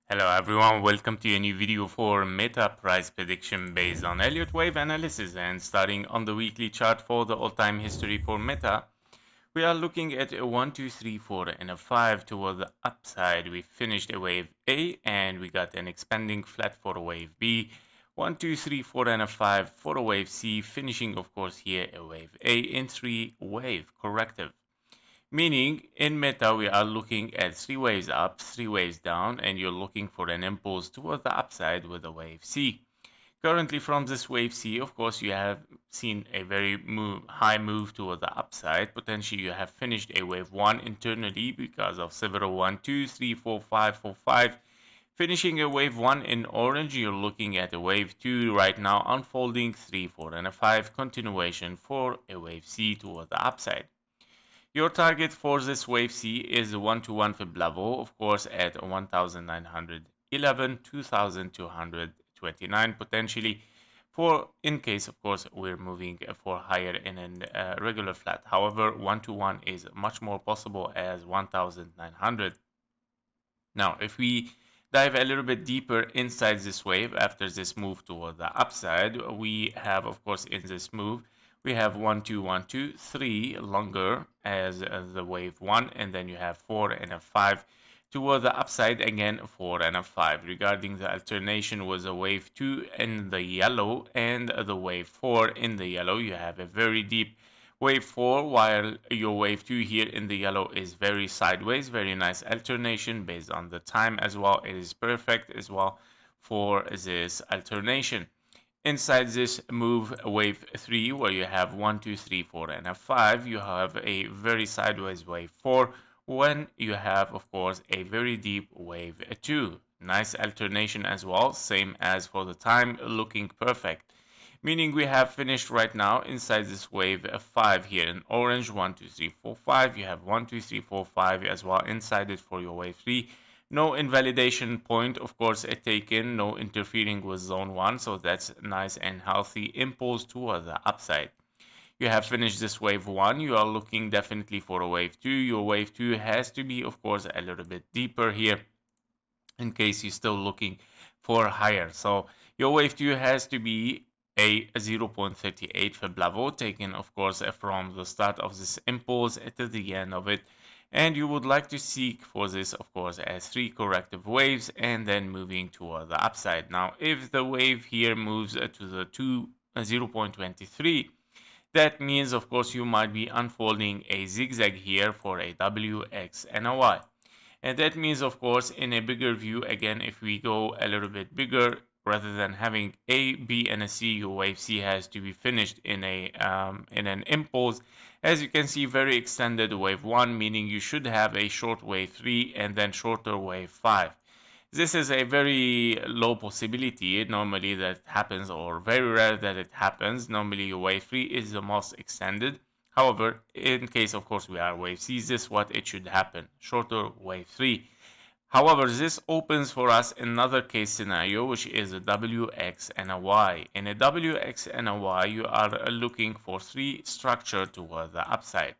Hello everyone, welcome to a new video for Meta price prediction based on Elliott wave analysis. And starting on the weekly chart for the all-time history for Meta, we are looking at a 1, 2, 3, 4 and a 5 toward the upside. We finished a wave A and we got an expanding flat for a wave B. 1, 2, 3, 4 and a 5 for a wave C, finishing of course here a wave A in 3 wave corrective. Meaning, in Meta, we are looking at 3 waves up, 3 waves down, and you're looking for an impulse toward the upside with a wave C. Currently, from this wave C, of course, you have seen a very high move toward the upside. Potentially, you have finished a wave 1 internally because of several 1, 2, 3, 4, 5, 4, 5. Finishing a wave 1 in orange, you're looking at a wave 2 right now unfolding 3, 4, and a 5 continuation for a wave C toward the upside. Your target for this wave C is 1-to-1 fib level, of course, at 1911, 2229 potentially, for in case, of course, we're moving for higher in a regular flat. However, 1-to-1 is much more possible as 1900. Now, if we dive a little bit deeper inside this wave after this move toward the upside, we have, of course, in this move, we have 1, 2, 1, 2, 3 longer as the wave 1, and then you have 4 and a 5 toward the upside, again 4 and a 5. Regarding the alternation with the wave 2 in the yellow and the wave 4 in the yellow, you have a very deep wave 4, while your wave 2 here in the yellow is very sideways. Very nice alternation based on the time as well. It is perfect as well for this alternation. Inside this move wave 3, where you have 1, 2, 3, 4 and a 5, you have a very sideways wave 4 when you have, of course, a very deep wave 2. Nice alternation as well, same as for the time, looking perfect. Meaning we have finished right now inside this wave 5 here in orange, 1, 2, 3, 4, 5. You have 1, 2, 3, 4, 5 as well inside it for your wave 3. No invalidation point, of course, taken, no interfering with zone 1, so that's nice and healthy impulse toward the upside. You have finished this wave 1, you are looking definitely for a wave 2. Your wave 2 has to be, of course, a little bit deeper here in case you're still looking for higher. So your wave 2 has to be a 0.38 fib level, taken, of course, from the start of this impulse to the end of it. And you would like to seek for this, of course, as 3 corrective waves and then moving toward the upside. Now, if the wave here moves to the 0.23, that means, of course, you might be unfolding a zigzag here for a W, X, and a Y. And that means, of course, in a bigger view, again, if we go a little bit bigger, rather than having A, B, and a C, your wave C has to be finished in an impulse. As you can see, very extended wave 1, meaning you should have a short wave 3 and then shorter wave 5. This is a very low possibility normally that happens, or very rare that it happens. Normally your wave 3 is the most extended. However, in case, of course, we are wave C, this is what it should happen, shorter wave 3. However, this opens for us another case scenario, which is a W, X, and a Y. In a W, X, and a Y, you are looking for 3 structure toward the upside,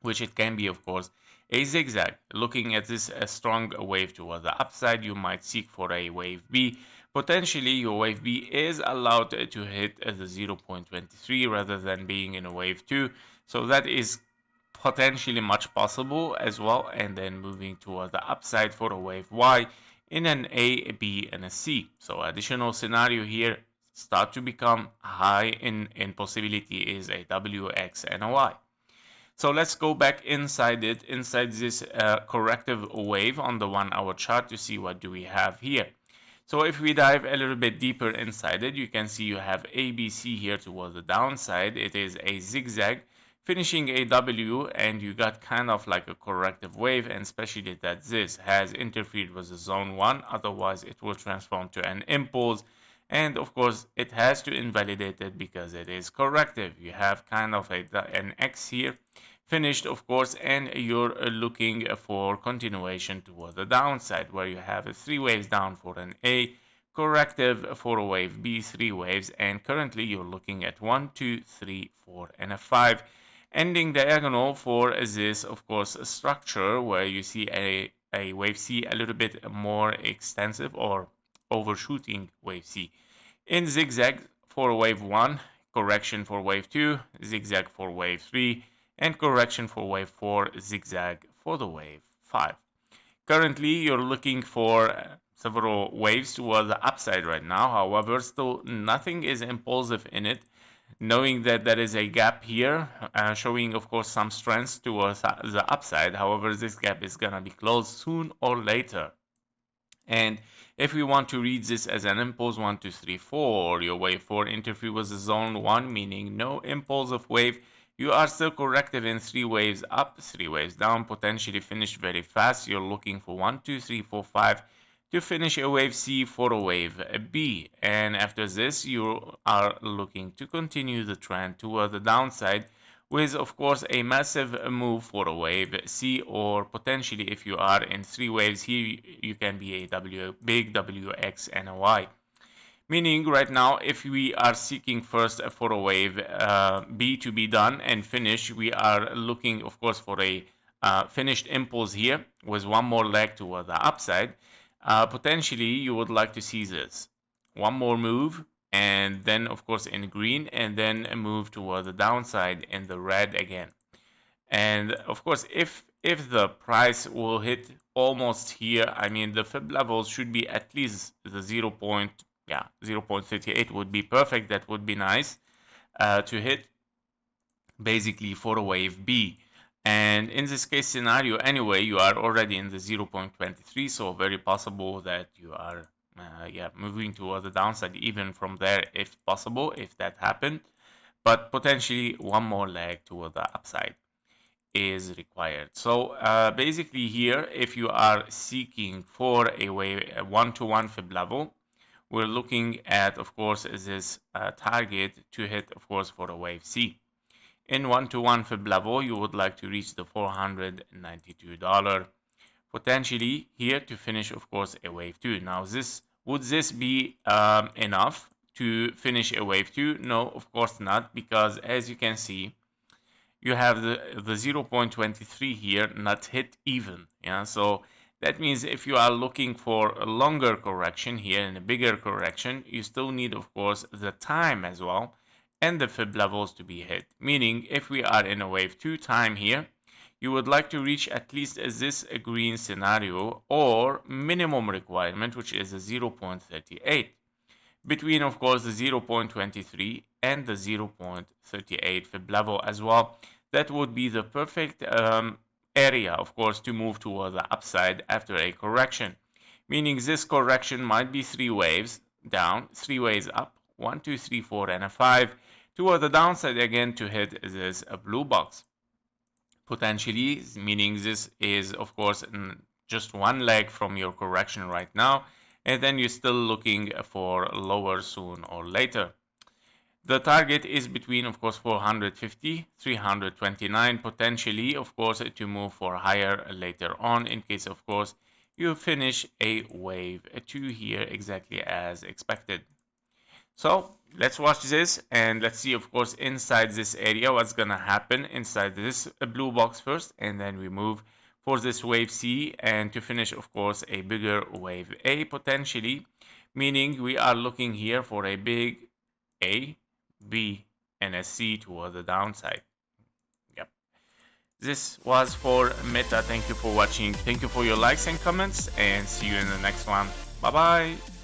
which it can be, of course, a zigzag. Looking at this strong wave toward the upside, you might seek for a wave B. Potentially, your wave B is allowed to hit the 0.23 rather than being in a wave 2. So that is potentially much possible as well. And then moving toward the upside for a wave Y in an A, B, and a C. So additional scenario here start to become high in possibility is a W, X, and a Y. So let's go back inside it, inside this corrective wave on the 1 hour chart to see what do we have here. So if we dive a little bit deeper inside it, you can see you have ABC here towards the downside. It is a zigzag finishing a W, and you got kind of like a corrective wave, and especially that this has interfered with the zone 1. Otherwise, it will transform to an impulse. And of course, it has to invalidate it because it is corrective. You have kind of an X here finished, of course, and you're looking for continuation toward the downside, where you have 3 waves down for an A, corrective for a wave B, 3 waves, and currently you're looking at 1, 2, 3, 4, and a 5. Ending diagonal for this, of course, structure where you see a a wave C a little bit more extensive or overshooting wave C. In zigzag for wave 1, correction for wave 2, zigzag for wave 3, and correction for wave 4, zigzag for the wave 5. Currently, you're looking for several waves toward the upside right now. However, still nothing is impulsive in it, knowing that there is a gap here, showing, of course, some strength towards the upside. However, this gap is going to be closed soon or later. And if we want to read this as an impulse 1, 2, 3, 4, your wave 4 interfere with the zone 1, meaning no impulsive wave. You are still corrective in 3 waves up, 3 waves down, potentially finish very fast. You're looking for 1, 2, 3, 4, 5 to finish a wave C for a wave B. And after this, you are looking to continue the trend toward the downside with, of course, a massive move for a wave C, or potentially if you are in 3 waves here, you can be a big W, X, and a Y. Meaning right now, if we are seeking first for a wave B to be done and finish, we are looking, of course, for a finished impulse here with one more leg toward the upside. Potentially, you would like to see this. One more move, and then, of course, in green, and then a move toward the downside in the red again. And, of course, if the price will hit almost here, I mean, the fib levels should be at least the 0.38 would be perfect. That would be nice to hit basically for a wave B. And in this case scenario, anyway, you are already in the 0.23, so very possible that you are moving toward the downside even from there if possible, if that happened. But potentially one more leg toward the upside is required. So basically here, if you are seeking for a wave, a 1-to-1 fib level, we're looking at, of course, this target to hit, of course, for a wave C. In 1-to-1 fib level, you would like to reach the $492. Potentially here to finish, of course, a wave 2. Now, would this be enough to finish a wave 2? No, of course not, because as you can see, you have the 0.23 here not hit even. Yeah, so that means if you are looking for a longer correction here and a bigger correction, you still need, of course, the time as well and the fib levels to be hit. Meaning, if we are in a wave 2 time here, you would like to reach at least this green scenario or minimum requirement, which is a 0.38. Between, of course, the 0.23 and the 0.38 fib level as well. That would be the perfect area, of course, to move toward the upside after a correction. Meaning this correction might be 3 waves down, 3 waves up, 1, 2, 3, 4, and a 5, toward the downside again to hit this blue box. Potentially, meaning this is, of course, just one leg from your correction right now, and then you're still looking for lower soon or later. The target is between, of course, 450, 329, potentially, of course, to move for higher later on in case, of course, you finish a wave 2 here exactly as expected. So let's watch this and let's see, of course, inside this area what's gonna happen inside this blue box first, and then we move for this wave C and to finish, of course, a bigger wave A potentially, meaning we are looking here for a big A, B, and a C toward the downside. Yep. This was for Meta. Thank you for watching. Thank you for your likes and comments, and see you in the next one. Bye bye.